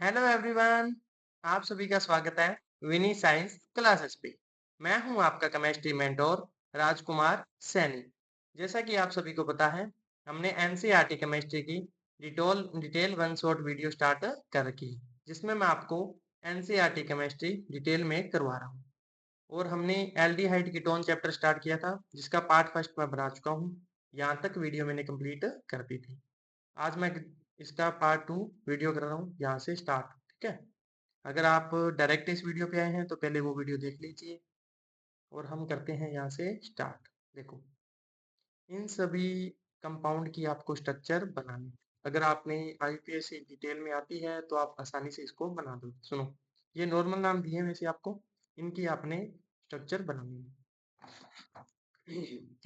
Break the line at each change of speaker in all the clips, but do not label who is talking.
Hello everyone. आप सभी का स्वागत है विनी साइंस क्लासेस पे। मैं हूं आपका केमिस्ट्री मेंटोर राजकुमार सैनी। जैसा कि आप सभी को पता है, हमने एनसीईआरटी केमिस्ट्री की detail one shot video start कर रखी है, जिसमें मैं आपको एनसीईआरटी केमिस्ट्री डिटेल में करवा रहा हूं। और हमने एल्डिहाइड कीटोन चैप्टर स्टार्ट किया था, जिसका पार्ट फर्स्ट मैं बना चुका हूँ। यहाँ तक वीडियो मैंने कंप्लीट कर दी थी। आज मैं इसका पार्ट 2 वीडियो कर रहा हूँ, यहाँ से स्टार्ट। ठीक है। अगर आप डायरेक्ट इस वीडियो पे आए हैं तो पहले वो वीडियो देख लीजिए और हम करते हैं यहाँ से स्टार्ट। देखो, इन सभी कंपाउंड की आपको स्ट्रक्चर बनानी है। अगर आपने आईपीएससी डिटेल में आती है तो आप आसानी से इसको बना दो। सुनो, ये नॉर्मल नाम दिए हैं वैसे आपको, इनकी आपने स्ट्रक्चर बनानी है।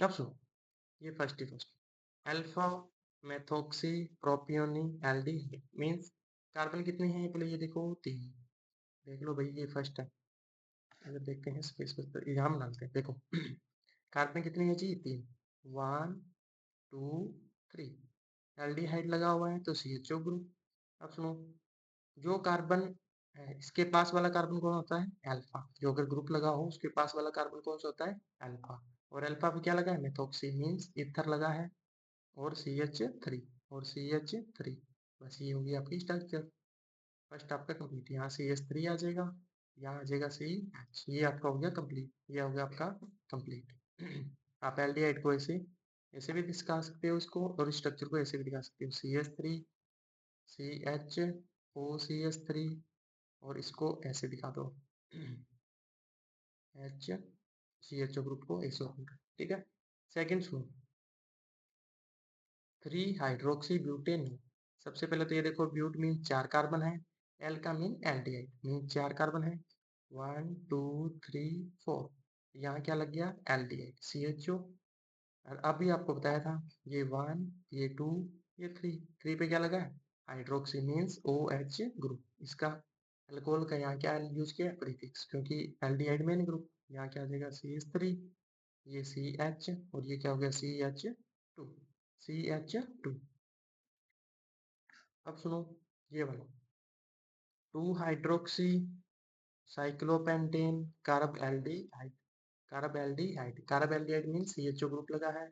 अब सुनो, ये first alpha methoxy propioni aldehyde means carbon कितने हैं पहले ये देखो, 3। देख लो भाई, ये फर्स्ट है। अगर देखते हैं स्पेस पर यहाँ में डालते हैं, देखो कार्बन कितने हैं जी, 3। 1 2 3। एल्डिहाइड लगा हुआ है तो CHO ग्रुप। अब सुनो, जो कार्बन है इसके पास वाला कार्बन कौन होता है, अल्फा। जो अगर ग्रुप लगा हो उसके पास वाला कार्बन कौन सा होता है, अल्फा। और अल्फा पे क्या लगा है, मेथोक्सी मींस ईथर लगा है। और CH3 और CH3। बस ये होगी आपकी स्ट्रक्चर। फर्स्ट आपका कंप्लीट, यहाँ CH3 आ जाएगा, यहाँ आ जाएगा CH। ये आपका हो गया कंप्लीट, ये हो गया आपका कंप्लीट। आप एल्डिहाइड को ऐसे ऐसे भी दिखा सकते हो इसको, और स्ट्रक्चर को ऐसे भी दिखा सकते हो, CH3 CH, OCH3। और इसको ऐसे दिखा दो, H CHO ग्रुप को ऐसे ओपन कर। ठीक है। सेकंड सुनो, 3 हाइड्रोक्सी ब्यूटेन। सबसे पहले तो ये देखो, ब्यूट मीन 4 कार्बन है, एल का मीन एल्डिहाइड मीन 4 कार्बन है। 1 2 3 4। यहाँ क्या लग गया, एल्डिहाइड CHO। और अभी आपको बताया था, ये 1 ये 2 ये 3। 3 पे क्या लगा है, हाइड्रोक्सी मीन्स OH ग्रुप। इसका अल्कोहल का यहाँ क्या यूज किया, प्रीफिक्स, क्योंकि एल्डिहाइड मेन ग्रुप। यहाँ क्या आ जाएगा, CH3, ये CH, और ये क्या हो गया, CH2। CH2। अब सुनो, ये वाला 2 hydroxy cyclopentane carb aldehyde. Carb aldehyde mean CHO group लगा है,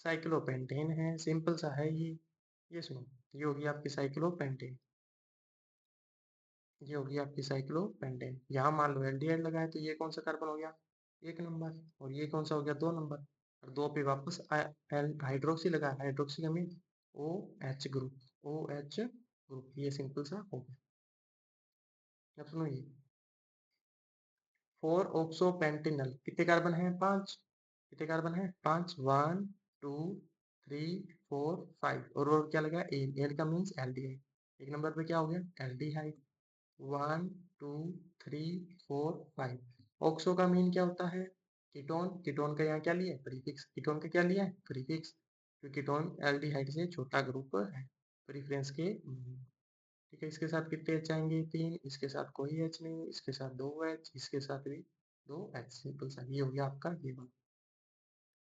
साइक्लोपेंटेन है, सिंपल सा है ये सुनो, ये होगी आपकी साइक्लोपेंटेन। ये होगी आपकी साइक्लोपेंटेन। यहाँ मान लो एल्डिहाइड लगा है तो ये कौन सा कार्बन हो गया, 1 नंबर। और ये कौन सा हो गया, 2 नंबर। और 2 पे वापस हाइड्रोक्सी लगा है, हाइड्रोक्सी का mean OH group. OH group, ये सिंपल सा हो गया। अब सुनो, ये 4 ऑक्सोपेंटेनल कितने कार्बन है, 5। कितने कार्बन है, 5। 1 2 3 4 5। और क्या लगा, एल का मीन्स एल्डिहाइड। 1 नंबर पे क्या हो गया, एल्डिहाइड। 1 2 3 4 5। ऑक्सो का मीन क्या होता है, कीटोन। कीटोन का यहाँ क्या लिया है, प्रीफिक्स। कीटोन का क्या लिया है, प्रीफिक्स, क्योंकि कीटोन एल्डिहाइड से छोटा ग्रुप है प्रेफरेंस के। ठीक है। इसके साथ कितने एच आएंगे, 3। इसके साथ कोई एच नहीं, इसके साथ 2 एच, इसके साथ भी 2 एच। सिंपल सा, ये हो गया आपका ये वाला।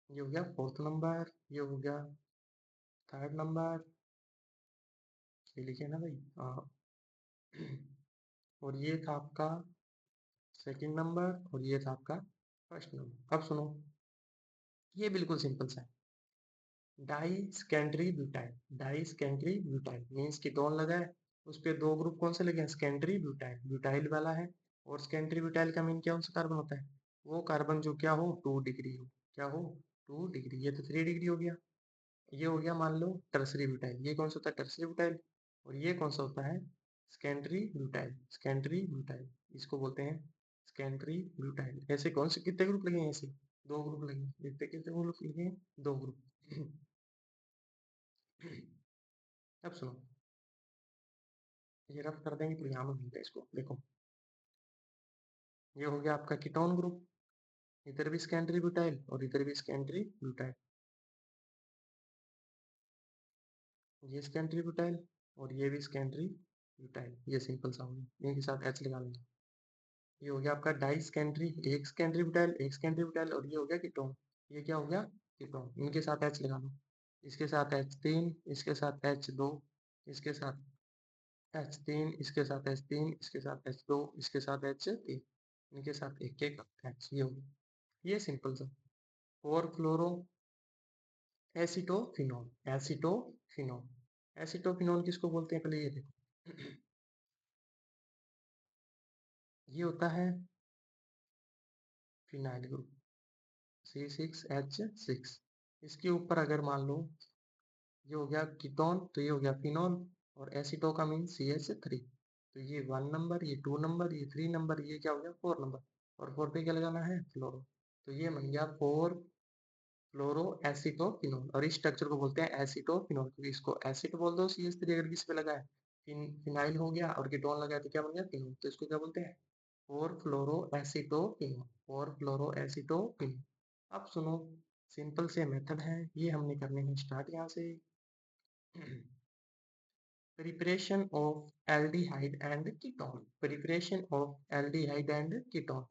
ये हो गया 4th नंबर, ये हो गया 3rd नंबर। ये लिखे ना भाई, हाँ। और ये था आपका 2nd नंबर, और ये था आपका 1st नंबर। अब सुनो, ये बिल्कुल सिंपल सा है, di secondary butyl. Di secondary butyl means ketone लगा है, उस पे 2 ग्रुप कौन से लगे हैं, सेकेंडरी ब्यूटाइल, ब्यूटाइल वाला है। और सेकेंडरी ब्यूटाइल का मीन क्या, सा कार्बन होता है, वो कार्बन जो क्या हो, 2 डिग्री हो। क्या हो, 2 डिग्री। ये तो 3 डिग्री हो गया। ये हो गया मान लो टर्सरी ब्यूटाइल। ये कौन सा होता है, टर्सरी ब्यूटाइल। और ये कौन सा होता है, सेकेंडरी ब्यूटाइल। सेकेंडरी ब्यूटाइल, इसको बोलते हैं सेकेंडरी ब्यूटाइल। ऐसे कौन से कितने ग्रुप लगे हैं, ऐसे 2 ग्रुप लगे हैं। कितने कितने ग्रुप लगे हैं, 2 ग्रुप। अब सुनो, ये रफ कर देंगे तो यहाँ में मिलता है इसको, देखो। ये हो गया आपका कीटोन ग्रुप, इधर भी सेकेंडरी ब्यूटाइल और इधर भी सेकेंडरी ब्यूटाइल। ये सेकेंडरी ब्यूटाइल और ये भी सेकेंडरी ब्यूटाइल। ये सिंपल सा हो गया, इनके साथ H लगा लेंगे। ये हो गया आपका डाई सेकेंडरी, एक सेकेंडरी ब्यूटाइल, एक सेकेंडरी ब्यूटाइल, और ये हो गया कीटोन। ये क्या हो गया, कीटोन। इनके साथ H लगा लो, इसके साथ H3, इसके साथ H2, इसके साथ H3, इसके साथ H3, इसके साथ H2, इसके साथ H3, इनके साथ एक H, ये हो गया। ये सिंपल सा। 4 फ्लोरो एसिटोफिनोल, एसिटोफिनोल, एसिटोफिनोल किसको बोलते हैं पहले ये देखो। ये होता है फिनाइल ग्रुप C6H6। इसके ऊपर अगर मान लो ये हो गया कीटोन, तो ये हो गया फिनोल, और एसिटो का मीन CH3, तो ये 1 नंबर, ये 2 नंबर, ये 3 नंबर, ये क्या हो गया 4 नंबर, और 4 पे क्या लगाना है फ्लोरो, तो ये बन गया 4 फ्लोरो एसिटोफिनोल। और इस स्ट्रक्चर को बोलते हैं एसिटोफिनोल, क्योंकि इसको एसिड बोल दो CH3 अगर किसी पे लगा है, फिनाइल हो गया और कीटोन लगा है तो क्या बन गया फिनोल, तो इसको क्या बोलते हैं 4 फ्लोरो एसिटोफिनोल, 4 फ्लोरो एसिटोफिनोल। अब सुनो, सिंपल से मेथड है, ये हमने करने हैं स्टार्ट यहाँ से। Preparation of aldehyde and ketone. Preparation of aldehyde and ketone.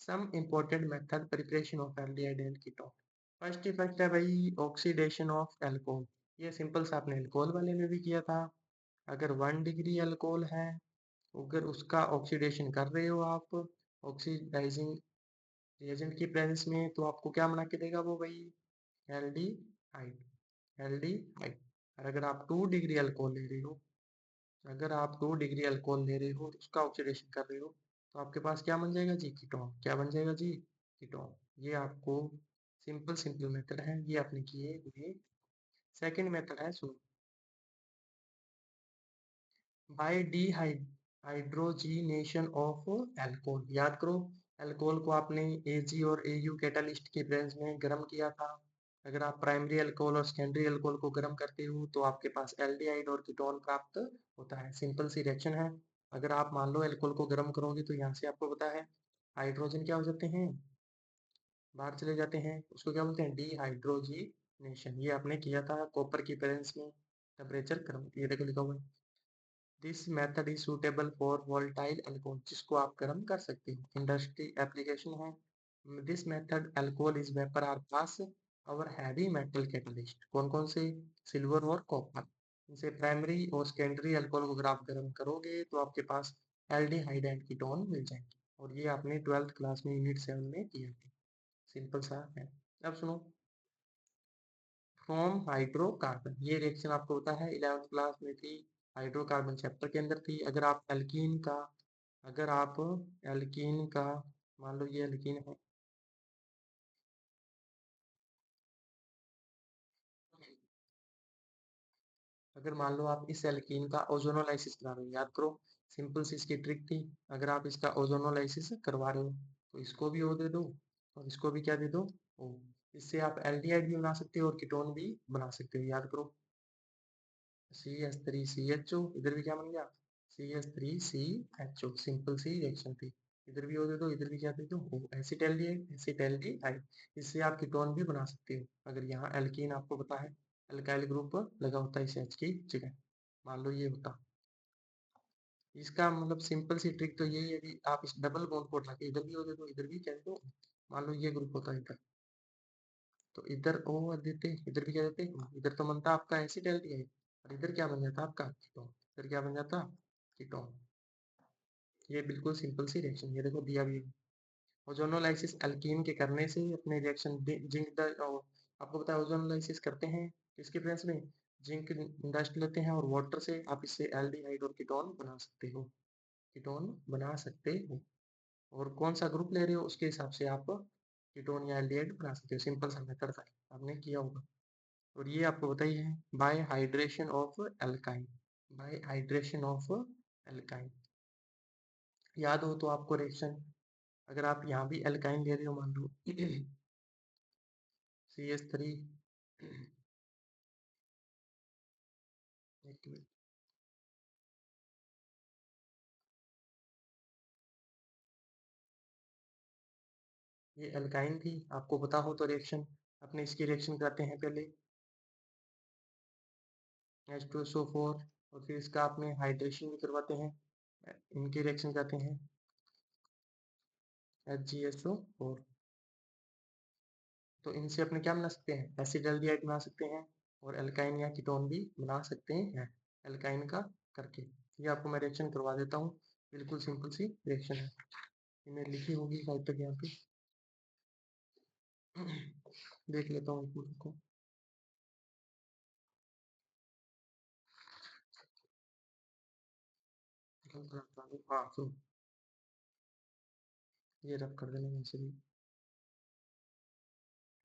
Some important method preparation of aldehyde and ketone. First effect है भाई ऑक्सीडेशन ऑफ एल्कोहल। ये सिंपल सा आपने एल्कोहल वाले में भी किया था। अगर 1 डिग्री एल्कोहल है, अगर उसका ऑक्सीडेशन कर रहे हो आप ऑक्सीडाइजिंग रिएजेंट की प्रेजेंस में, तो आपको क्या बना के देगा वो भाई एल्डिहाइड, एल्डिहाइड। और अगर आप 2 डिग्री एल्कोहल ले रहे हो, अगर आप 2 डिग्री अल्कोहल ले रहे हो और उसका ऑक्सीडेशन कर रहे हो, तो आपके पास क्या बन जाएगा जी कीटोन, क्या बन जाएगा जी कीटोन। ये आपको सिंपल मेथड है, ये आपने किए हुए। सेकंड मेथड है सुनो, बाय डिहाइड्रोजीनेशन ऑफ एल्कोहल। याद करो, एल्कोहल को आपने एजी और एयू कैटालिस्ट के प्रेजेंस में गर्म किया था। अगर आप प्राइमरी अल्कोहल और सेकेंडरी अल्कोहल को गर्म करते हो तो आपके पास एल्डिहाइड और कीटोन प्राप्त होता है। सिंपल सी रिएक्शन है। अगर आप मान लो अल्कोहल को गर्म करोगे तो यहाँ से आपको पता है हाइड्रोजन क्या हो जाते हैं, बाहर चले जाते हैं, उसको क्या बोलते हैं डिहाइड्रोजीनेशन। ये आपने किया था कॉपर की प्रेजेंस में टेम्परेचर गर्म, ये देखो लिखा हुआ है। This method is suitable for volatile alcohol, जिसको आप गर्म कर सकते हो, इंडस्ट्री एप्लीकेशन है। This method alcohol is vapour are pass और हैवी मेटल कैटलिस्ट, कौन कौन से, सिल्वर और कॉपर। इनसे प्राइमरी और सेकेंडरी अल्कोहल को अगर आप गर्म करोगे तो आपके पास एल्डिहाइड एंड कीटोन मिल जाएंगे। और ये आपने 12th क्लास में यूनिट 7 में किया था। सिंपल सा है। अब सुनो, फ्रॉम हाइड्रोकार्बन, ये रिएक्शन आपको पता है 11th क्लास में थी, हाइड्रोकार्बन चैप्टर के अंदर थी। अगर आप एल्कीन का, अगर आप एल्कीन का, मान लो ये एल्कीन है, अगर मान लो आप इस एल्कीन का ओजोनोलाइसिस करा रहे हो, याद करो सिंपल सी इसकी ट्रिक थी, अगर आप इसका ओजोनोलाइसिस करवा रहे हो तो इसको भी ओ दे दो और इसको भी क्या दे दो ओ। इससे आप एल्डिहाइड भी बना सकते हो और कीटोन भी बना सकते हो। याद करो CH3CHO, इधर भी क्या बन गया CH3CHO, सिंपल सी रिएक्शन थी। इधर भी ओ दे दो, इधर भी क्या दे दो ओ, एसिटैल्डिहाइड, एसिटैल्डिहाइड। इससे आप कीटोन भी बना सकते हो। अगर यहाँ एल्कीन आपको पता है अल्काइल ग्रुप लगा होता है इस H की जगह, मान लो ये होता, इसका मतलब सिंपल सी ट्रिक तो यही है कि आप इस डबल बॉन्ड को उठा के इधर भी हो दे दो, इधर भी क्या दे दो, मान लो ये ग्रुप होता है इधर, तो इधर ओ देते, इधर भी क्या देते, इधर तो बनता आपका एसिटैल्डिहाइड और इधर क्या बन जाता आपका कीटोन, इधर क्या बन जाता कीटोन। ये बिल्कुल सिंपल सी रिएक्शन, ये देखो दिया भी है। ओजोनोलाइसिस एल्कीन के करने से अपने रिएक्शन जिंक, आपको पता है ओजोनोलाइसिस करते हैं किसके प्रेजेंस में, जिंक डस्ट लेते हैं और वाटर से आप इससे एल्डिहाइड और कीटोन बना सकते हो, कीटोन बना सकते हो। और कौन सा ग्रुप ले रहे हो उसके हिसाब से आप कीटोन या एल्डिहाइड बना सकते हो। सिंपल सा मेथड था, आपने किया होगा। और ये आपको बताइए है bye hydration of alkyne, bye hydration of alkyne. याद हो तो आपको रिएक्शन, अगर आप यहाँ भी एल्काइन ले रहे हो मान लो CH3, एक मिनट, ये एल्काइन थी, आपको पता हो तो रिएक्शन अपने इसकी रिएक्शन करते हैं पहले H2SO4, और फिर इसका आपने हाइड्रेशन भी करवाते हैं, इनकी रिएक्शन करते हैं HgSO4। तो इनसे अपने क्या बना सकते हैं एसिडल्डिहाइड बना सकते हैं और एल्काइन या कीटोन भी बना सकते हैं एल्काइन का करके। ये आपको मैं रिएक्शन करवा देता हूँ, बिल्कुल सिंपल सी रिएक्शन है। ये मैंने लिखी होगी शायद तक यहाँ पे। देख लेता हूँ को। हाँ सुन, ये रब कर देना वैसे भी।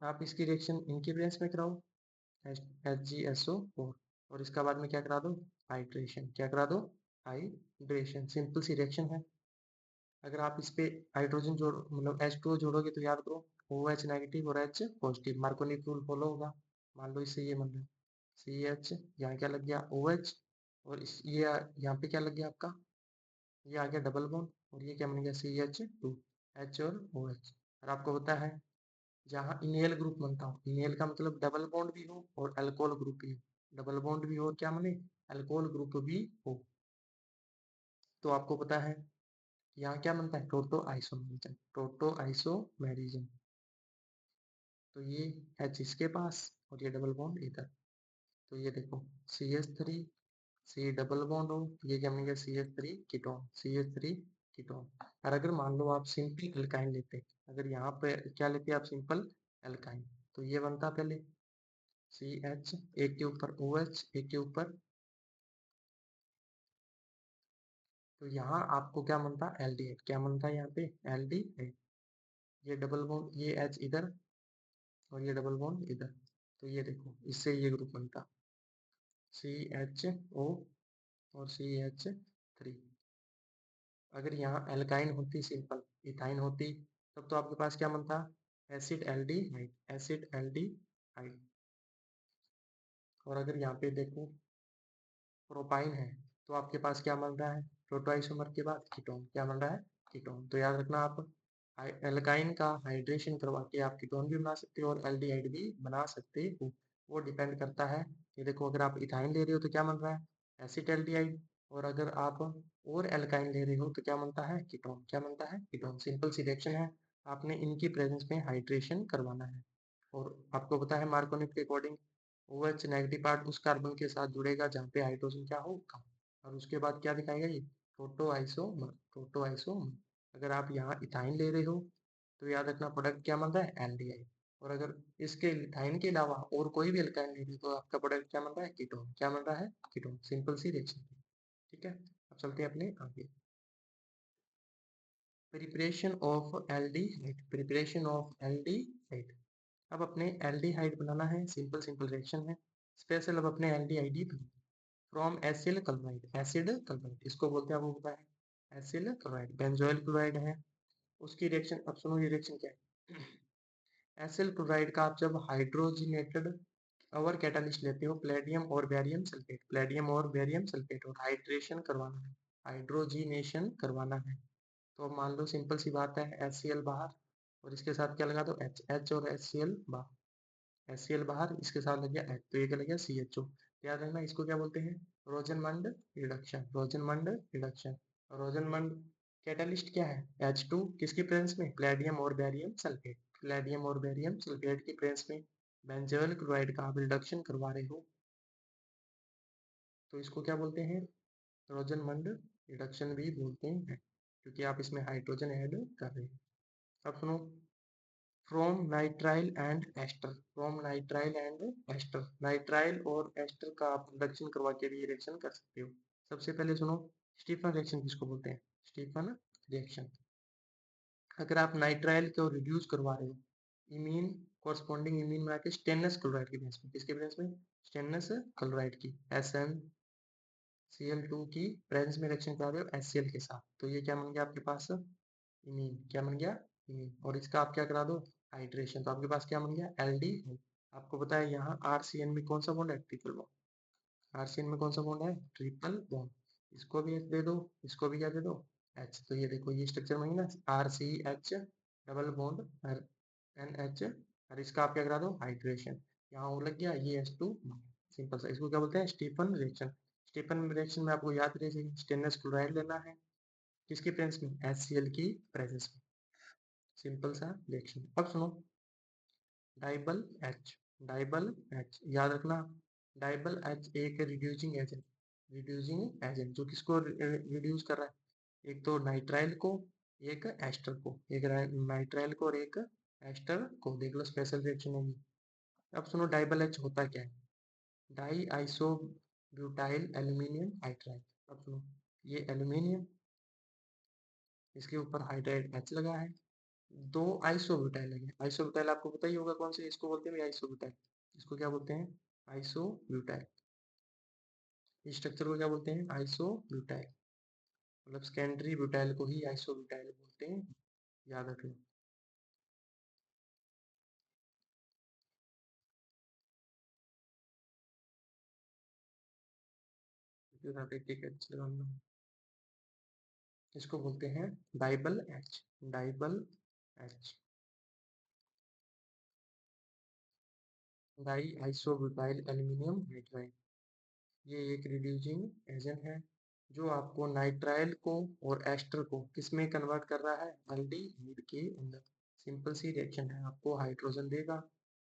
आप इसकी रिएक्शन इनके प्रेजेंस में कराओ, HgSO4, और इसका बाद में क्या करा दो, हाइड्रेशन। क्या करा दो, हाइड्रेशन। सिंपल सी रिएक्शन है। अगर आप इस पे हाइड्रोजन जोड़ मतलब H2O जोड़ोगे तो याद करो OH नेगेटिव और H positive, Markovnikov rule follow होगा। मान लो इससे ये बन रहा है CH, यहाँ क्या लग गया OH, और इस ये यहाँ पे क्या लग गया आपका, ये आ गया डबल बॉन्ड, और ये क्या बन गया CH2, H और OH। और आपको पता है जहाँ इनेल ग्रुप बनता हो, इनेल का मतलब डबल बॉन्ड भी हो और अल्कोहल ग्रुप भी हो। डबल बॉन्ड भी हो और क्या माने, अल्कोहल ग्रुप भी हो। तो आपको पता है यहाँ क्या बनता है, टोटो आइसोमेरिज्म, टोटो आइसोमेरिज्म। तो ये H इसके पास और ये डबल बॉन्ड इधर। तो ये देखो CH3 C डबल बॉन्ड हो, ये क्या बनेगा CH3 कीटोन, CH3 कीटोन। और अगर मान लो आप सिंपल एल्काइन लेते, अगर यहाँ पे क्या लेते आप सिंपल एल्काइन, तो ये बनता पहले CH, एक के ऊपर OH, एक के ऊपर, तो यहाँ आपको क्या बनता एल्डिहाइड। क्या बनता है यहाँ पे, एल्डिहाइड। ये डबल बॉन्ड, ये H इधर और ये डबल बॉन्ड इधर। तो ये देखो इससे ये ग्रुप बनता CHO और CH3। अगर यहाँ एल्काइन होती सिंपल इथाइन होती, तब तो आपके पास क्या बनता, एसिड एल्डिहाइड, एसिड एल्डिहाइड। और अगर यहाँ पे देखो प्रोपाइन है, तो आपके पास क्या बन रहा है, प्रोटोआइसोमर के बाद कीटोन। क्या बन रहा है, कीटोन। तो याद रखना आप एल्काइन का हाइड्रेशन करवा के आप कीटोन भी बना सकते हो और एल्डिहाइड भी बना सकते हो। वो डिपेंड करता है। ये देखो अगर आप इथाइन ले रहे हो तो क्या बन रहा है, एसिड एल्डिहाइड। और अगर आप और एल्काइन ले रहे हो तो क्या बनता है, कीटोन। क्या बनता है, कीटोन। सिंपल सी रिएक्शन है। आपने इनकी प्रेजेंस में हाइड्रेशन करवाना है। और आपको पता है मार्कोनिक के अकॉर्डिंग OH नेगेटिव पार्ट उस कार्बन के साथ जुड़ेगा जहाँ पे हाइड्रोजन क्या हो, कम। और उसके बाद क्या दिखाएगा ये, प्रोटोआइसोमर, प्रोटोआइसोमर। अगर आप यहाँ इथाइन ले रहे हो तो याद रखना प्रोडक्ट क्या बन रहा है, एल्डिहाइड। और अगर इसके इथाइन के अलावा और कोई भी एल्काइन ले रहे हो तो आपका प्रोडक्ट क्या बन रहा है, कीटोन। क्या बन रहा है, कीटोन। सिंपल सी रिएक्शन। ठीक है, अब चलते हैं अपने आगे। Preparation of aldehyde, preparation of aldehyde. अब अपने एल्डिहाइड बनाना है, सिंपल सिंपल रिएक्शन है। स्पेशल अब अपने aldehyde he from acyl chloride, acid chloride इसको बोलते हैं, आपको पता है एसिल क्लोराइड, बेंजोइल क्लोराइड है। उसकी रिएक्शन अब सुनो, ये रिएक्शन क्या है। एसिल क्लोराइड का आप जब हाइड्रोजिनेटेड और कैटालिस्ट लेते हो, प्लेडियम और बेरियम सल्फेट, प्लेडियम और बेरियम सल्फेट, और हाइड्रेशन करवाना है, हाइड्रोजिनेशन करवाना है। तो अब मान लो सिंपल सी बात है, HCl बाहर और इसके साथ क्या लगा दो, H, H और HCl बाहर, HCl बाहर, इसके साथ लग गया H, तो ये क्या लग गया CHO। याद रखना इसको क्या बोलते हैं, रोजनमंड रिडक्शन, रोजनमंड रिडक्शन। रोजनमंड कैटलिस्ट क्या है, H2 किसकी प्रेजेंस में, प्लेडियम और बेरियम सल्फेट, प्लेडियम और बेरियम सल्फेट की प्रेजेंस में बेंजोइल क्लोराइड का आप रिडक्शन करवा रहे हो, तो इसको क्या बोलते हैं, रोजनमंड रिडक्शन भी बोलते हैं, क्योंकि आप इसमें हाइड्रोजन ऐड कर रहे हैं। अब सुनो, from nitrile and ester, from nitrile and ester, nitrile और एस्टर का आप रिडक्शन करवा के भी रिएक्शन कर सकते हो। सबसे पहले सुनो, स्टीफन रिएक्शन किसको बोलते हैं, स्टीफन रिएक्शन। अगर आप नाइट्राइल को रिड्यूस करवा रहे हो, इमीन कॉरस्पॉन्डिंग इमीन में आके स्टेनलेस क्लोराइड की बेस में, किसके बेस में, स्टेनलेस क्लोराइड की, SnCl2 की प्रेजेंस में रिएक्शन करा रहे हो HCl के साथ, तो ये क्या बन गया आपके पास, इमीन। क्या बन गया, इमीन। और इसका आप क्या करा दो, हाइड्रेशन, तो आपके पास क्या बन गया, एल्डी। आपको पता है यहाँ RCN में कौन सा बॉन्ड है, ट्रिपल बॉन्ड। RCN में कौन सा बॉन्ड है, ट्रिपल बॉन्ड। इसको भी H दे दो, इसको भी क्या दे दो, H। तो ये देखो ये स्ट्रक्चर में ना RCH डबल बॉन्ड NH, और इसका आप क्या करा दो, हाइड्रेशन। यहाँ वो लग गया, ये H2। सिंपल सा, इसको क्या बोलते हैं, स्टीफन रिएक्शन। स्टीफन रिएक्शन में आपको याद रहे, स्टेनलेस क्लोराइड लेना है, किसकी प्रेजेंस में, HCl की प्रेजेंस में। सिंपल सा रिएक्शन। अब सुनो, डाइबल H, डाइबल H याद रखना, डाइबल H एक रिड्यूसिंग एजेंट, रिड्यूसिंग एजेंट जो किसको रिड्यूस कर रहा है, एक तो नाइट्राइल को, एक एस्टर को, एक नाइट्राइल को और एक एस्टर को। देख लो स्पेशल रिएक्शन होगी। अब सुनो डाइबल एच होता क्या है, di iso butyl aluminium hydride. अब सुनो, ये एल्यूमिनियम, इसके ऊपर हाइड्राइड एच लगा है, दो आइसोब्यूटाइल लगे। आइसोब्यूटाइल आपको पता ही होगा कौन से, इसको बोलते हैं आइसोब्यूटाइल। इसको क्या बोलते हैं, आइसोब्यूटाइल। इस स्ट्रक्चर को क्या बोलते हैं, आइसोब्यूटाइल। मतलब सेकेंडरी ब्यूटाइल को ही आइसोब्यूटाइल बोलते हैं, याद रखना। इसके साथ एक एच लगाना, इसको बोलते हैं DIBAL H, DIBAL H, di isobutyl aluminium hydride. ये एक रिड्यूसिंग एजेंट है जो आपको नाइट्राइल को और एस्टर को किसमें कन्वर्ट कर रहा है, एल्डिहाइड के अंदर। सिंपल सी रिएक्शन है, आपको हाइड्रोजन देगा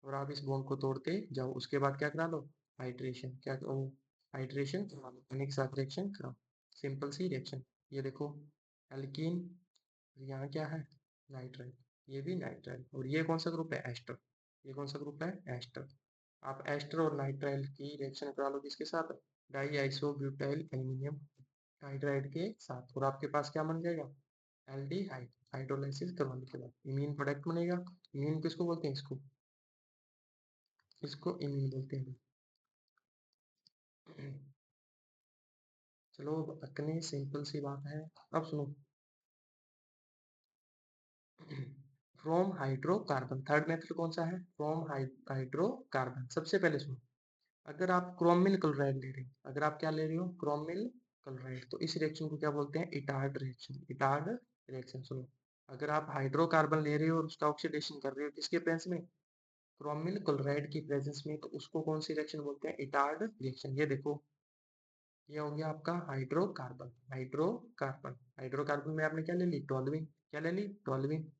और आप इस बॉन्ड को तोड़ते जाओ। उसके बाद क्या करा लो, हाइड्रेशन, क्या करो, हाइड्रेशन करा लो, पानी के साथ रिएक्शन कराओ। सिंपल सी रिएक्शन। ये देखो एल्कीन, यहाँ क्या है, नाइट्राइल, ये भी नाइट्राइल, और ये कौन सा ग्रुप है, एस्टर। ये कौन सा ग्रुप है, एस्टर। आप एस्टर और नाइट्राइल की रिएक्शन करा लो किसके साथ, di iso butyl aluminium hydride के साथ, और आपके पास क्या बन जाएगा, एल्डिहाइड। हाइड्रोलाइसिस करवाने के बाद इमीन प्रोडक्ट बनेगा। इमीन किसको बोलते हैं, इसको, इसको इमीन बोलते हैं। चलो इतनी सिंपल सी बात है। अब सुनो, फ्रॉम हाइड्रोकार्बन, थर्ड मेथड कौन सा है, फ्रॉम हाइड्रोकार्बन। सबसे पहले सुनो, अगर आप क्रोमिल क्लोराइड ले रहे हो, अगर आप क्या ले रहे हो, क्रोमिल क्लोराइड, तो इस रिएक्शन को क्या बोलते हैं, इटार्ड रिएक्शन, इटार्ड रिएक्शन। सुनो, अगर आप हाइड्रोकार्बन ले रहे हो और उसका ऑक्सीडेशन कर रहे हो किसके प्रेजेंस में, क्रोमिल क्लोराइड की प्रेजेंस में, तो उसको कौन सी रिएक्शन बोलते हैं, इटार्ड रिएक्शन। ये देखो, ये हो गया आपका हाइड्रोकार्बन, हाइड्रोकार्बन। हाइड्रोकार्बन में आपने क्या ले ली, टोल्यूइन, क्या ले ली, टोल्यूइन।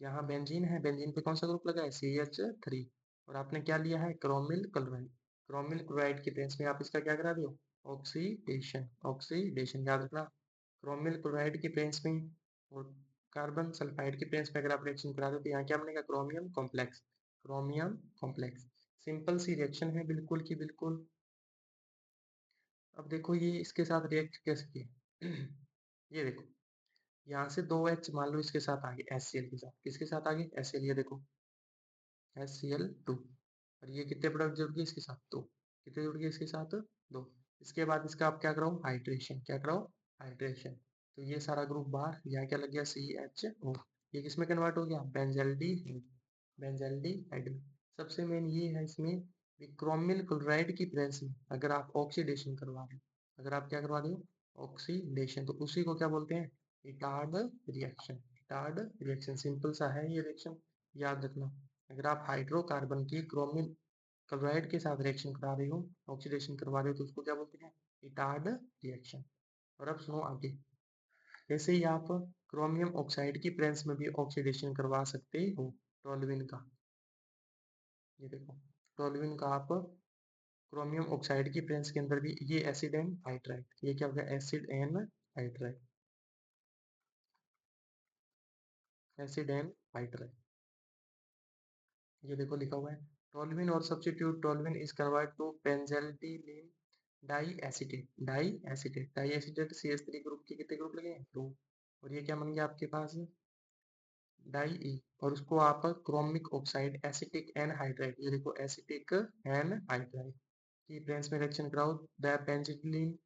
यहाँ बेंजीन है, बेंजीन पे कौन सा ग्रुप लगा है, CH3, और आपने क्या लिया है, क्रोमिल क्लोराइड। क्रोमिल क्लोराइड के प्रेजेंस में आप इसका क्या करा रहे हो, ऑक्सीडेशन, ऑक्सीडेशन याद रखना। क्रोमिल क्लोराइड के प्रेजेंस में और कार्बन सल्फाइड के प्रेजेंस में अगर आप रिएक्शन करा दो तो यहाँ क्या बनेगा, chromium complex, chromium complex. Simple सी रिएक्शन है बिल्कुल की बिल्कुल। अब देखो ये इसके साथ रिएक्ट कैसे किया, ये देखो, यहाँ से दो एच मान लो इसके साथ आगे, HCl के साथ, किसके साथ आगे, HCl, ये देखो HCl2, और ये कितने प्रोडक्ट जुड़ गए इसके साथ, दो, कितने जुड़ गए इसके साथ, दो। इसके बाद इसका आप क्या कराओ, हाइड्रेशन, क्या कराओ, हाइड्रेशन। तो ये सारा ग्रुप बाहर, यहाँ क्या लग गया, CHO, ये किसमें कन्वर्ट हो गया, बेंजल्डिहाइड, बेंजल्डिहाइड में। सबसे मेन ये है इसमें, क्रोमिल क्लोराइड की प्रेजेंस में अगर आप ऑक्सीडेशन करवा रहे हो, अगर आप क्या करवा रहे हो, ऑक्सीडेशन, तो उसी को क्या बोलते हैं, Etard reaction, Etard reaction. Simple सा है ये रिएक्शन, याद रखना। अगर आप हाइड्रोकार्बन की क्रोमिल क्लोराइड के साथ रिएक्शन करा रहे हो, ऑक्सीडेशन करवा रहे हो, तो उसको क्या बोलते हैं, इटार्ड रिएक्शन। और अब सुनो आगे, ऐसे ही आप क्रोमियम ऑक्साइड की प्रेजेंस में भी ऑक्सीडेशन करवा सकते हो, टोल्यूइन का। ये देखो, टोल्यूइन का आप क्रोमियम ऑक्साइड की प्रेजेंस के अंदर भी, ये एसिड एंड हाइड्राइड, ये क्या हो गया, acid and hydride, acid and hydride. ये देखो लिखा हुआ है, टोल्यूइन और substitute toluene is convert to benzylidene diacetate, diacetate, diacetate CH3 group के कितने ग्रुप लगे हैं, दो, और ये क्या बन गया आपके पास, डाई ई, और उसको आप chromic oxide acetic anhydride, ये देखो एसिटिक एन हाइड्राइड की प्रेजेंस में रिएक्शन कराओ, the benzene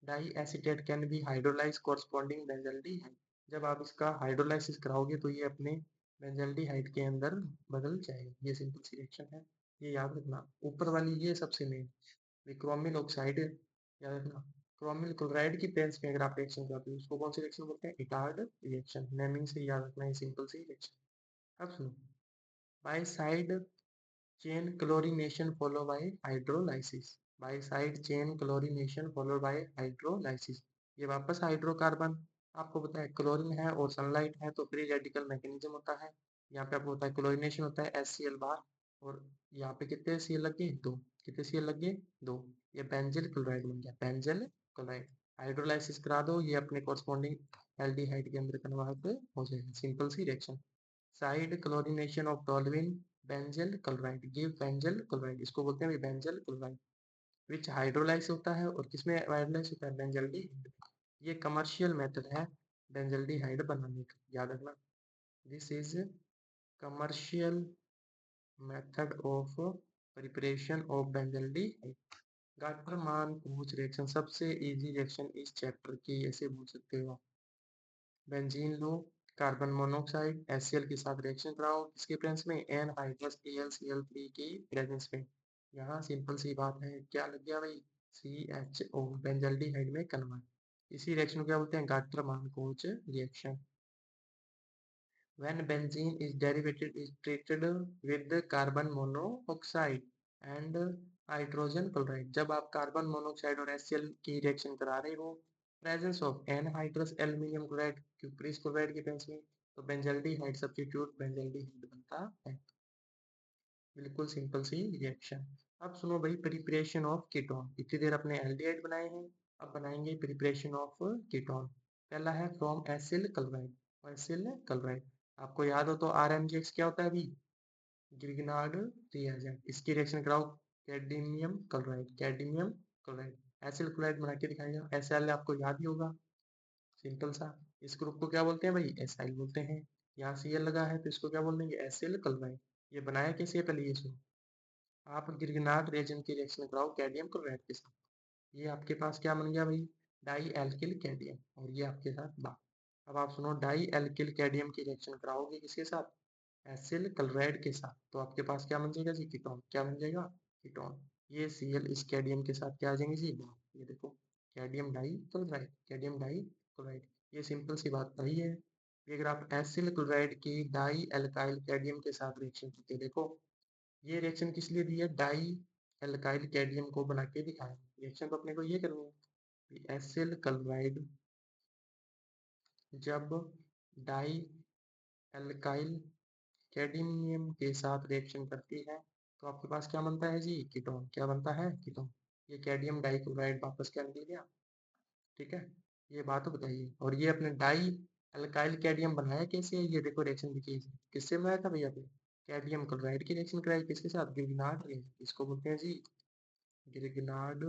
diacetate can be hydrolyse corresponding benzaldehyde. जब आप इसका हाइड्रोलाइसिस कराओगे तो ये अपने बेंजल्डिहाइड के अंदर बदल जाएगा। ये सिंपल सी रिएक्शन है, ये याद रखना। ऊपर वाली ये सबसे मेन, क्रोमिल ऑक्साइड याद रखना, क्रोमिल क्लोराइड की प्रेजेंस में अगर आप रिएक्शन कराते हो उसको कौन सी रिएक्शन बोलते हैं, इटार्ड रिएक्शन। नेमिंग से याद रखना, ये सिंपल सी रिएक्शन। अब सुनो, by side chain chlorination follow by hydrolysis, by side chain chlorination follow by hydrolysis. ये वापस हाइड्रोकार्बन, आपको पता है क्लोरीन है और सनलाइट है तो फ्री रेडिकल मैकेनिज्म होता है। यहाँ पे आपको होता है क्लोरीनेशन होता है, HCl बार, और यहाँ पे कितने Cl लग गए, दो, कितने Cl लग गए, दो। ये बेंजिल क्लोराइड बन गया, बेंजिल क्लोराइड। हाइड्रोलाइसिस करा दो, ये अपने कोरस्पॉन्डिंग एल्डिहाइड के अंदर कन्वर्ट हो जाएगा। सिंपल सी reaction. Side chlorination of toluene benzal chloride give benzal chloride, इसको बोलते हैं भाई बेंजल क्लोराइड, विच हाइड्रोलाइज होता है और किसमें हाइड्रोलाइज होता है, बेंजल्डिहाइड। ये कमर्शियल मेथड है बेंजल्डिहाइड बनाने का, याद रखना। This is commercial method of preparation of benzaldehyde. Gattermann पूछ रिएक्शन, सबसे इजी रिएक्शन इस चैप्टर की, ऐसे बोल सकते हो। बेंजीन लो, कार्बन मोनोऑक्साइड HCl के साथ रिएक्शन कराओ, किसके प्रेजेंस में, एन हाइड्रस AlCl3 की प्रेजेंस में। यहाँ सिंपल सी बात है, क्या लग गया भाई, CHO बेंजल्डिहाइड में कन्वर्ट। इसी रिएक्शन को क्या बोलते हैं, गाटर मान coach reaction. When benzene is derivated is treated with carbon monoxide and hydrogen chloride, जब आप कार्बन मोनोऑक्साइड और HCl की रिएक्शन करा रहे हो presence of anhydrous aluminium chloride cuprous chloride के प्रेजेंस में, तो बेंजल्डिहाइड सब्स्टिट्यूट बेंजल्डिहाइड बनता है। बिल्कुल सिंपल सी रिएक्शन। अब सुनो भाई, प्रिपरेशन ऑफ कीटोन। इतनी देर अपने एल्डिहाइड बनाए हैं, अब बनाएंगे प्रिपरेशन ऑफ कीटोन। पहला है from acyl chloride, acyl chloride. आपको याद हो तो RMgX क्या होता है अभी, ग्रिग्नार्ड रिएजेंट। इसकी रिएक्शन कराओ, cadmium chloride, cadmium chloride acyl chloride बना के दिखाएगा। एसएल आपको याद ही होगा, सिंपल सा। इस ग्रुप को क्या बोलते हैं भाई, एसाइल बोलते हैं। यहाँ Cl लगा है तो इसको क्या बोल देंगे, एसिल क्लोराइड। ये बनाया कैसे है पहले ये सुनो। आप गिरगनाट रिएजेंट की रिएक्शन कराओ कैडियम क्लोराइड के साथ, ये आपके पास क्या बन गया भाई, डाई एल्किल कैडियम, और ये आपके साथ बात। अब आप सुनो, डाई एल्किल कैडियम की रिएक्शन कराओगे किसके साथ, एसिल क्लोराइड के साथ, तो आपके पास क्या बन जाएगा जी, कीटोन। क्या बन जाएगा, कीटोन। ये Cl इस कैडियम के साथ क्या आ जाएंगे जी, बात। ये देखो, कैडियम डाई क्लोराइड, कैडियम डाई क्लोराइड। ये सिंपल सी बात वही है। ये अगर आप एसिल क्लोराइड की डाई एल्काइल कैडियम के साथ रिएक्शन करके देखो, ये रिएक्शन किस लिए दी है, डाई एल्काइल कैडमियम को बना के दिखाया। रिएक्शन तो अपने को ये करनी है, एसिल क्लोराइड जब डाई एल्काइल कैडमियम के साथ रिएक्शन करती है तो आपके पास क्या बनता है जी, कीटोन। क्या बनता है, कीटोन। ये कैडमियम डाई क्लोराइड वापस क्या निकल गया, ठीक है। ये बात बताइए। और ये अपने डाई अल्काइल कैडमियम बनाया कैसे, ये देखो रिएक्शन देखिए, किससे बनाया था भैया, कैडमियम क्लोराइड की रिएक्शन कराई किसके साथ, गिरगिनार्ड रिएजेंट, इसको बोलते हैं जी गिरगिनार्ड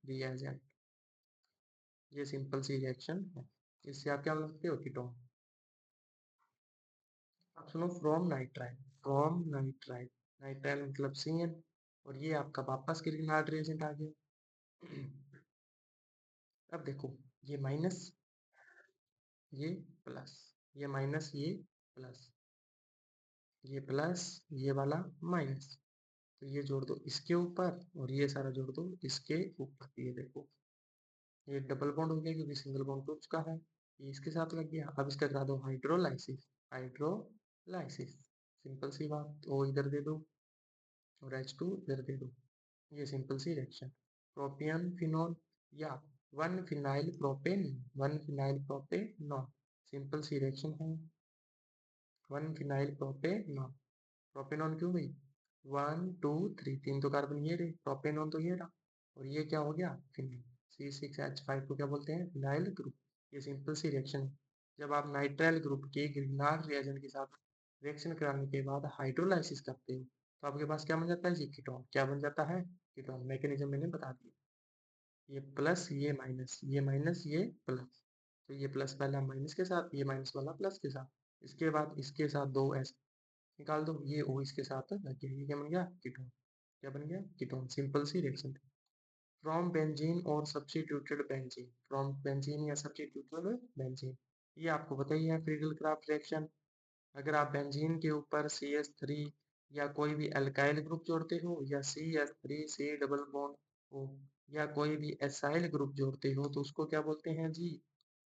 रिएजेंट। ये सिंपल सी रिएक्शन है, इससे आप क्या लगते हो, कीटोन। अब सुनो, from nitrile, from nitrile, nitrile मतलब CN, और ये आपका वापस गिरगिनार्ड रिएजेंट आ गया। अब देखो, ये माइनस, ये प्लस, ये माइनस, ये प्लस, ये प्लस, ये वाला माइनस, तो ये जोड़ दो इसके ऊपर और ये सारा जोड़ दो इसके ऊपर। ये देखो, ये डबल बॉन्ड हो गया क्योंकि सिंगल बॉन्ड टूट चुका है, ये इसके साथ लग गया। अब इसका करा दो हाइड्रोलाइसिस, हाइड्रोलाइसिस। सिंपल सी बात, O इधर दे दो और H2 इधर दे दो। ये सिंपल सी रिएक्शन। प्रोपियन फिनॉल या one phenyl propane, one phenyl propanol, simple सी रिएक्शन है। वन फिनाइल प्रोपेनॉल, प्रोपेनॉन क्यों भाई, 1 2 3, तीन तो कार्बन ये रहे, प्रोपेनॉन तो ये रहा, और ये क्या हो गया, फिनाइल। C6H5 को क्या बोलते हैं, फिनाइल ग्रुप। ये सिंपल सी रिएक्शन है। जब आप नाइट्राइल ग्रुप के ग्रिग्नार्ड रिएजेंट के साथ रिएक्शन कराने के बाद हाइड्रोलाइसिस करते हो तो आपके पास क्या बन जाता है जी, कीटोन। क्या बन जाता है, कीटोन। मैकेनिज्म मैंने बता दिया, ये प्लस, ये माइनस, ये माइनस, ये प्लस, तो ये प्लस वाला माइनस के साथ, ये माइनस वाला प्लस के साथ। इसके बाद इसके साथ दो S निकाल दो, ये O इसके साथ लग गया, ये क्या बन गया, कीटोन। क्या बन गया, कीटोन। सिंपल सी रिएक्शन। फ्रॉम बेंजीन और सब्स्टिट्यूटेड बेंजीन, फ्रॉम बेंजीन या सब्स्टिट्यूटेड बेंजीन, ये आपको बताइए है फ्रीडल क्राफ्ट रिएक्शन। अगर आप बेंजीन के ऊपर CH3 या कोई भी अल्काइल ग्रुप जोड़ते हो, या CH3C डबल बॉन्ड हो, या कोई भी एसाइल ग्रुप जोड़ते हो, तो उसको क्या बोलते हैं जी,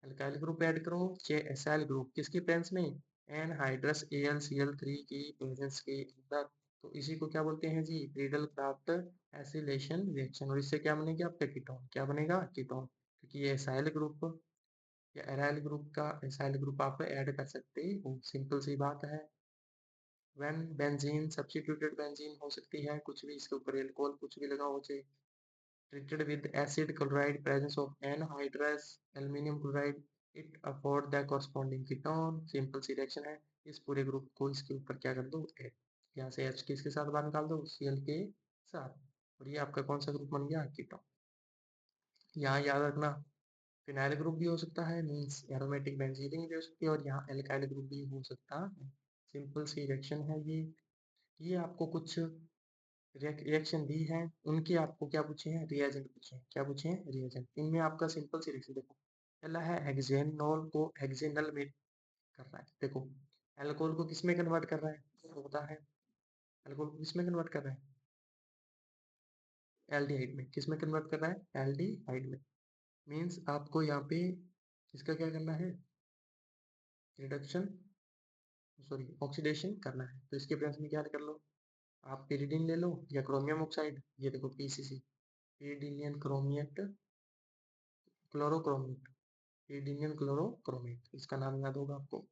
अल्काइल ग्रुप ऐड करो चाहे एसाइल ग्रुप, किसकी प्रेजेंस में, एनहाइड्रस AlCl3 की प्रेजेंस के अंदर, तो इसी को क्या बोलते हैं जी, फ्रीडल क्राफ्ट एसिलेशन रिएक्शन। और इससे क्या बनेगा आपका, कीटोन। क्या बनेगा, कीटोन, क्योंकि ये एसाइल ग्रुप या एराइल ग्रुप का एसाइल ग्रुप आप ऐड कर सकते हो, सिंपल सी बात है। व्हेन बेंजीन सब्स्टिट्यूटेड बेंजीन हो सकती है कुछ भी, इसके ऊपर एल्कोहल कुछ भी लगा हो, चाहे treated with acid chloride presence of anhydrous aluminum chloride it afford the corresponding ketone। Simple सी रिएक्शन है, इस पूरे ग्रुप को इसके ऊपर क्या कर दो, ऐड। यहाँ से H किसके साथ बाहर निकाल दो, Cl के साथ, और ये आपका कौन सा ग्रुप बन गया, कीटोन। यहाँ याद रखना फिनाइल ग्रुप भी हो सकता है, मीन्स एरोमेटिक बेंजीन भी हो सकती है, और यहाँ एल्काइल ग्रुप भी हो सकता है। सिंपल सी रिएक्शन है ये आपको कुछ रिएक्शन दी है, उनके आपको क्या पूछे हैं, रिएजेंट पूछे हैं। क्या पूछे हैं, रिएजेंट। इनमें आपका सिंपल सी रिएक्शन देखो, पहला है हेक्सेनॉल को हेक्सेनल में कर रहा है। देखो अल्कोहल को किस में कन्वर्ट कर रहा है, तो होता है अल्कोहल को किस में कन्वर्ट कर रहा है, एल्डिहाइड में। किस में कन्वर्ट कर रहा है, एल्डिहाइड में। मीन्स आपको यहाँ पे इसका क्या करना है, रिडक्शन, सॉरी ऑक्सीडेशन करना है। तो इसके प्रेजेंस में क्या कर लो, आप pyridine ले लो या क्रोमियम ऑक्साइड, ये देखो PCC, pyridinium chromate, chlorochromate, pyridinium chlorochromate, इसका नाम याद होगा आपको।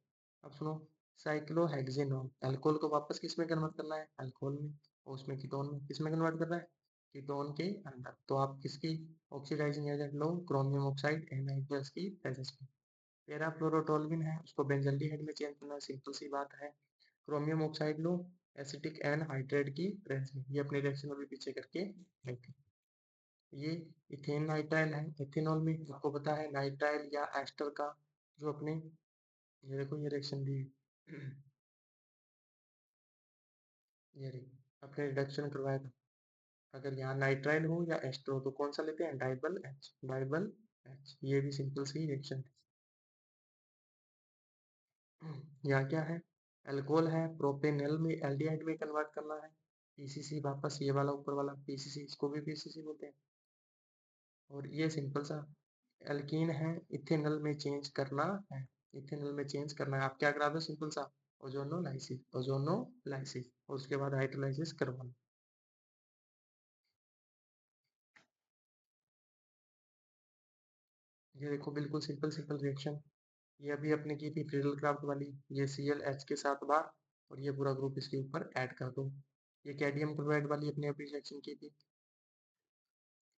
अब सुनो, साइक्लोहेक्सेनॉल, अल्कोहल को वापस किस में कन्वर्ट करना है, अल्कोहल में, और उसमें कीटोन में। किस में कन्वर्ट कर रहा है, कीटोन के अंदर। तो आप किसकी ऑक्सीडाइजिंग एजेंट लो, क्रोमियम ऑक्साइड एनहाइड्रस की प्रेजेंस में। पेराफ्लोरोटोल्विन है, उसको बेंजल्डिहाइड में चेंज करना है, सिंपल सी बात है। क्रोमियम ऑक्साइड लो एसिटिक एनहाइड्रेट की प्रेजेंस में। ये अपने रिएक्शन अभी पीछे करके देखते हैं। ये इथेन नाइट्राइल है, इथेनॉल में आपको पता है नाइट्राइल या एस्टर का जो अपने, ये देखो ये रिएक्शन दी ये रही, अपने रिडक्शन करवाया था। अगर यहाँ नाइट्राइल हो या एस्टर हो तो कौन सा लेते हैं, डाइबल एच, डाइबल एच। ये भी सिंपल सी रिएक्शन है। यहाँ क्या है, अल्कोहल है, प्रोपेनल में एल्डिहाइड में कन्वर्ट करना है, पीसीसी वापस, ये वाला ऊपर वाला पीसीसी, इसको भी पीसीसी बोलते हैं। और ये सिंपल सा एल्कीन है, इथेनॉल में चेंज करना है, इथेनॉल में चेंज करना है। आप क्या करा दो, सिंपल सा ओजोनोलाइसिस, ओजोनोलाइसिस, और उसके बाद हाइड्रोलाइसिस करवाना। ये देखो बिल्कुल सिंपल सिंपल रिएक्शन, ये अभी अपने की थी फ्रीडल क्राफ्ट वाली, ये ClH के साथ बार, और ये पूरा ग्रुप इसके ऊपर ऐड कर दो। ये कैडमियम क्लोराइड वाली अपने अभी रिएक्शन की थी,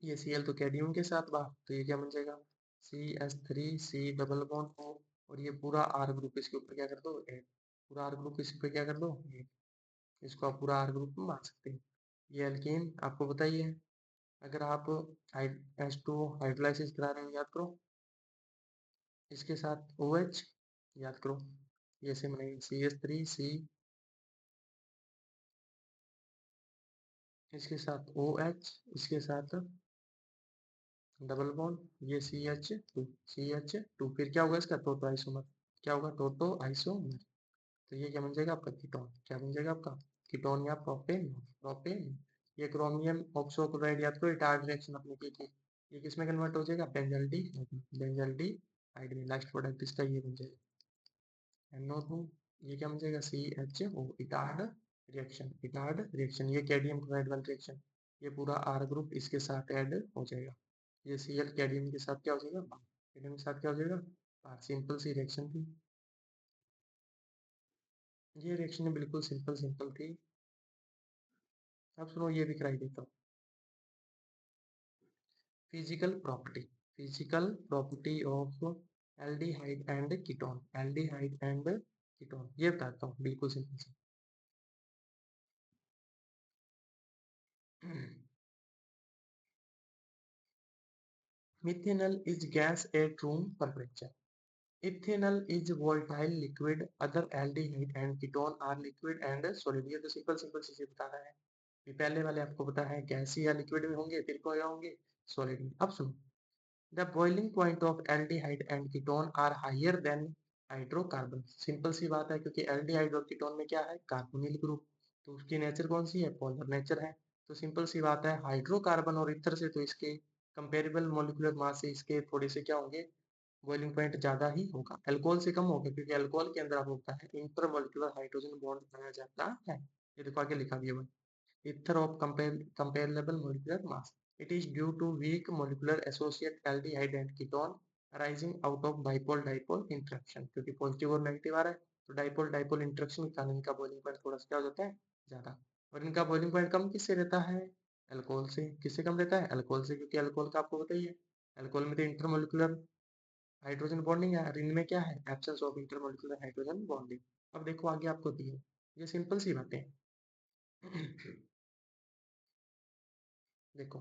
ये Cl तो कैडमियम के साथ बार, तो ये क्या बन जाएगा, CH3C डबल बॉन्ड O, और ये पूरा R ग्रुप इसके ऊपर क्या कर दो, ऐड। पूरा R ग्रुप इस पे क्या कर दो, ऐड। इसको आप पूरा R ग्रुप में मान सकते हैं। ये एल्केन आपको पता ही है, अगर आप H2 हाइड्रोलाइसिस करा रहे हो, याद करो इसके साथ OH, याद करो ये से बनेगी CH3C, इसके साथ OH, इसके साथ डबल बॉन्ड, ये CH2, फिर क्या होगा इसका, टोटो आइसोमर। क्या होगा, टोटो आइसोमर। तो ये क्या बन जाएगा आपका, कीटोन। क्या बन जाएगा आपका, कीटोन या प्रोपेन, प्रोपेन। ये क्रोमियम ऑक्सोक्लोराइड, याद करो टार्ड रिएक्शन अपने की थी, ये किसमें कन्वर्ट हो जाएगा, बेंजल्डी, बेंजल्डी हाइड में। लास्ट प्रोडक्ट इसका ये बन जाएगा NO2, ये क्या बन जाएगा, CHO, Etard reaction, Etard reaction. ये कैडमियम क्लोराइड वाला रिएक्शन, ये पूरा R ग्रुप इसके साथ ऐड हो जाएगा। ये Cl कैडमियम के साथ क्या हो जाएगा, कैडमियम के साथ क्या हो जाएगा, सिंपल सी रिएक्शन थी। ये रिएक्शन बिल्कुल सिंपल सिंपल थी। अब सुनो ये भी कराई देता हूँ, physical property, physical property of aldehyde and ketone, aldehyde and ketone, ये बताता हूँ बिल्कुल सिंपल सी। Methanol is gas at room temperature, ethanol is volatile liquid, other aldehyde and ketone are liquid and solid। ये तो सिंपल सिंपल चीजें बता रहा है, ये पहले वाले आपको पता है गैस या लिक्विड में होंगे, फिर क्या होंगे, सॉलिड में। अब सुनो, the boiling point of aldehyde and ketone are higher than hydrocarbon. Simple सी बात है, क्योंकि एल्डिहाइड और कीटोन में क्या है, कार्बोनिल ग्रुप, तो उसकी नेचर कौन सी है, पोलर नेचर है। तो सिंपल सी बात है, हाइड्रोकार्बन और ईथर से तो इसके कंपेरेबल मोलिकुलर मास से इसके थोड़े से क्या होंगे, बॉइलिंग पॉइंट ज्यादा ही होगा। अल्कोहल से कम होगा, क्योंकि अल्कोहल के अंदर आप होता है इंटरमोलिकुलर हाइड्रोजन बॉन्ड बनाया जाता है। ये देखो आगे लिखा दिया हुआ है, ether of comparable molecular mass, it is due to weak molecular associate aldehyde and ketone arising out of dipole dipole interaction। क्योंकि पॉजिटिव और नेगेटिव आ रहा है, तो डाइपोल डाइपोल इंटरेक्शन के कारण इनका बॉइलिंग पॉइंट थोड़ा सा क्या हो जाता है, ज्यादा। और इनका बॉइलिंग पॉइंट कम किससे रहता है, अल्कोहल से। किससे कम रहता है? अल्कोहल से, क्योंकि अल्कोहल का आपको पता ही है, अल्कोहल में तो इंटरमोलिकुलर हाइड्रोजन बॉन्डिंग है और इनमें क्या है? Absence of intermolecular hydrogen bonding. अब देखो आगे आपको दी है, ये सिंपल सी बातें हैं। देखो,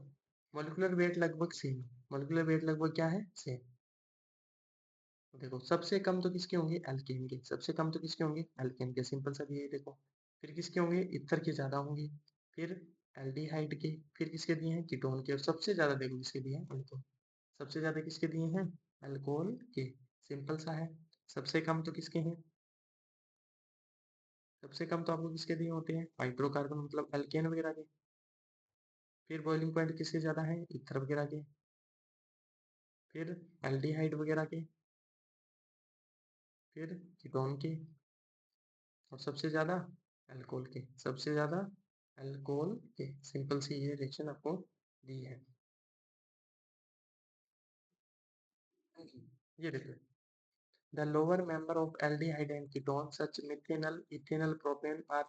मोलिकुलर वेट लगभग सेम, मोलिकुलर वेट लगभग क्या है? सेम। देखो सबसे कम तो किसके होंगे? एल्केन के। सबसे कम तो किसके होंगे? एल्केन के। सिंपल सा भी है देखो। फिर किसके होंगे? इथर के ज्यादा होंगे। फिर एल्डिहाइड के। फिर किसके दिए हैं? कीटोन के। और सबसे ज्यादा देखो किसके दिए हैं? अल्कोहल। सबसे ज्यादा किसके दिए हैं? अल्कोहल के। सिंपल सा है। सबसे कम तो किसके हैं? सबसे कम तो आपको किसके दिए होते हैं? हाइड्रोकार्बन मतलब एल्केन वगैरह के। फिर बॉइलिंग पॉइंट किसके ज्यादा है? इथर वगैरह के। फिर एल्डिहाइड वगैरह के। फिर कीटोन के। और सबसे ज्यादा अल्कोहल के। सबसे ज्यादा अल्कोहल के। सिंपल सी ये रिएक्शन आपको दी है। ये देखो, the lower member of aldehyde and ketone such methanal ethanal propane are,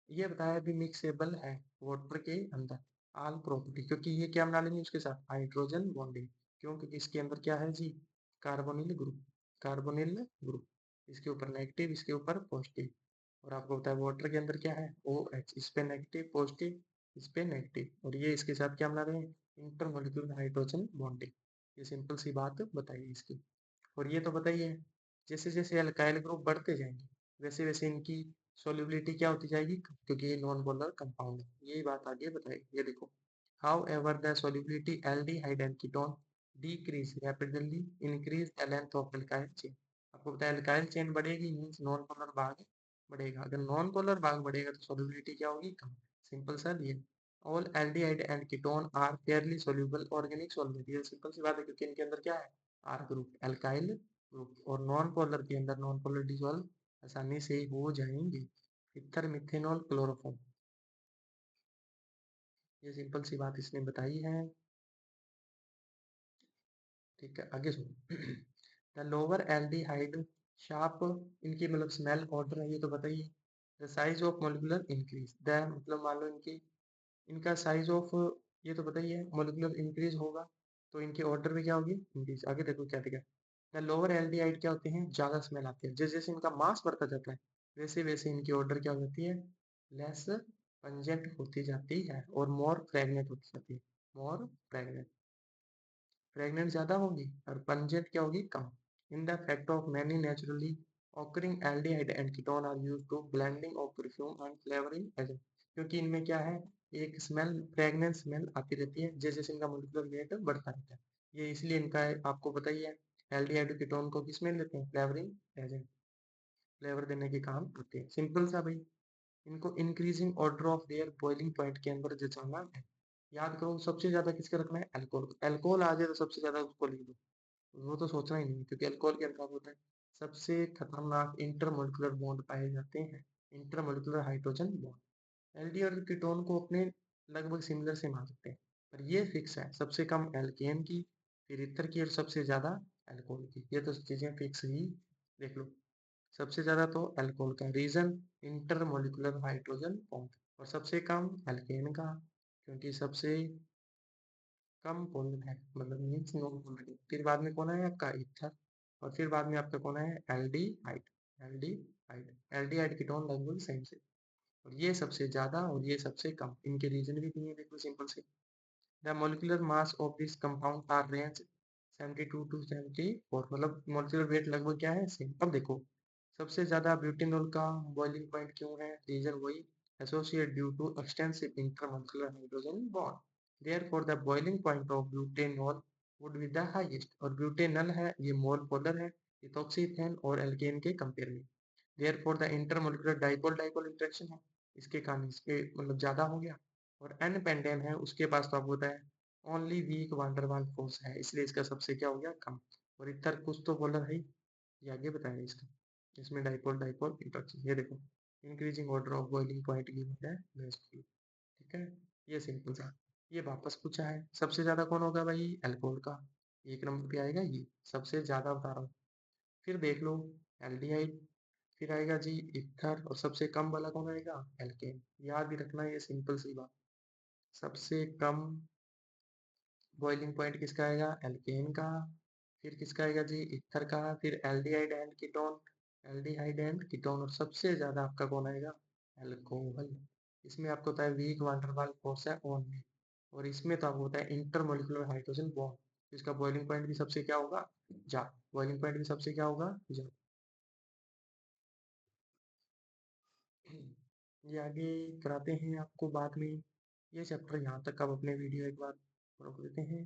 ये बताया भी मिक्सेबल है वाटर के अंदर। आल प्रॉपर्टी, क्योंकि ये क्या बना लेंगे उसके साथ? Hydrogen bonding. क्यों? क्योंकि इसके अंदर क्या है जी? Carbonyl group. Carbonyl group. इसके ऊपर नेगेटिव, इसके ऊपर पॉजिटिव। और आपको पता है वाटर के अंदर क्या है? OH। इस पे नेगेटिव पॉजिटिव, इस पे नेगेटिव, और ये इसके साथ क्या बना रहे हैं? Intermolecular hydrogen bonding. ये सिंपल सी बात बताइए इसकी। और ये तो बताइए, जैसे जैसे अल्काइल ग्रुप बढ़ते जाएंगे वैसे वैसे इनकी solubility क्या होती जाएगी? क्योंकि ये नॉन पोलर कंपाउंड है। यही बात आगे बताएगी। ये देखो, how ever the solubility aldehyde and ketone decrease rapidly increase the length of alkyl chain। आपको पता है अल्काइल चेन बढ़ेगी मीन्स नॉन पोलर भाग बढ़ेगा। अगर नॉन पोलर भाग बढ़ेगा तो solubility क्या होगी? कम। सिंपल सा दिए। All aldehyde and ketone are fairly soluble organic solvent। ये सिंपल सी बात है, क्योंकि इनके अंदर क्या है? R group, alkyl group. और नॉन पोलर के अंदर नॉन पोलर डिसॉल्व आसानी से हो जाएंगे। Ether methanol chloroform. ये सिंपल सी बात इसने बताई है। ठीक है, आगे सुनो। द लोअर एल्डिहाइड शार्प, इनकी मतलब स्मेल ऑर्डर है, ये तो बताइए। The size of molecular increase, the मतलब मान लो इनकी, इनका साइज ऑफ, ये तो बताइए मोलिकुलर इंक्रीज होगा तो इनके ऑर्डर में क्या होगी? इंक्रीज। आगे देखो क्या दिखा, द लोअर एल्डिहाइड क्या होते हैं? ज्यादा स्मेल आती है। जैसे जैसे इनका मास बढ़ता जाता है वैसे वैसे इनकी ऑर्डर क्या हो जाती है? लेस पंजेंट होती जाती है और मोर फ्रेगनेंट होती जाती है। मोर फ्रेगनेंट, फ्रेगनेंट ज्यादा होगी और पंजेंट क्या होगी? कम। In the fact of many naturally occurring aldehyde and ketone are used to blending of perfume and flavoring agent। क्योंकि इनमें क्या है? एक स्मेल, फ्रेगनेंस स्मेल आती रहती है जैसे जैसे इनका मोलिकुलर वेट बढ़ता रहता है। ये इसलिए इनका आपको पता ही है, एल्डिहाइड कीटोन को किस में लेते हैं? फ्लेवरिंग एजेंट, फ्लेवर देने के काम आते हैं। सिंपल सा भाई। इनको increasing order of their boiling point के अंदर जचाना है। याद करो सबसे ज्यादा किसका रखना है? अल्कोहल। अल्कोहल आ जाए तो सबसे ज्यादा उसको लिख दो, वो तो सोचना ही नहीं, क्योंकि अल्कोहल के अंदर होता है सबसे खतरनाक इंटरमोलिकुलर बॉन्ड पाए जाते हैं। Intermolecular hydrogen bond. एल्डी और कीटोन को अपने लगभग सिमिलर से मान सकते हैं, पर ये फिक्स है, सबसे कम एल्केन की, फिर इथर की, और सबसे ज्यादा अल्कोहल की। ये तो चीजें फिक्स ही देख लो। सबसे ज्यादा तो अल्कोहल का, रीजन इंटरमोलिकुलर हाइड्रोजन बॉन्ड। और सबसे कम एल्केन का, क्योंकि सबसे कम पोलर है, मतलब मीन्स नॉन पोलर। फिर बाद में कौन है आपका? इथर। और फिर बाद में आपका कौन है? एल्डिहाइड। एल्डिहाइड, एल्डिहाइड कीटोन लगभग सेम से। और ये सबसे ज्यादा और ये सबसे कम, इनके रीजन भी नहीं है देखो सिंपल से। The molecular mass of this compound are range 72 to 74, मतलब मोलिकुलर वेट लगभग क्या है? सेम। अब देखो, सबसे ज्यादा ब्यूटेनॉल का बॉइलिंग पॉइंट क्यों है? रीजन वही, associate due to extensive intermolecular hydrogen bond. Therefore the boiling point of butanol would be the highest. और ब्यूटेनॉल है ये मोल पोलर है इथोक्सीथेन और एल्केन के कंपेयर में। Therefore the intermolecular dipole dipole interaction है, इसके कारण इसके मतलब ज्यादा हो गया। और एन पेंटेन है उसके पास तो आपको बताया ओनली वीक वांडरवाल फोर्स है, इसलिए इसका सबसे क्या हो गया? कम। और इधर कुछ तो पोलर है ही, ये आगे बताया इसका। इसमें डाइपोल डाइपोल इंटरेक्शन, ये देखो, increasing order of boiling point given है बेसिकली। ठीक है, ये सिंपल सा। ये वापस पूछा है, सबसे ज्यादा कौन होगा भाई? अल्कोहल का। एक नंबर पे आएगा ये, सबसे ज्यादा बता रहा हूँ। फिर देख लो एल्डिहाइड, फिर आएगा जी इथर, और सबसे कम वाला कौन आएगा? एल्केन। याद ही रखना, ये सिंपल सी बात। सबसे कम बॉइलिंग पॉइंट किसका आएगा? एल्केन का। फिर किसका आएगा जी? ईथर का। फिर aldehyde and ketone, aldehyde and ketone, और सबसे ज्यादा आपका कौन आएगा? अल्कोहल। इसमें आपको होता है week van der Waals force है ओनली, और इसमें तो आपको होता है इंटरमोलिकुलर हाइड्रोजन बॉन्ड। इसका बॉइलिंग पॉइंट भी सबसे क्या होगा? जा। बॉइलिंग पॉइंट भी सबसे क्या होगा? जा। ये आगे कराते हैं आपको बाद में। ये चैप्टर यहाँ तक आप अपने वीडियो एक बार रोक देते हैं।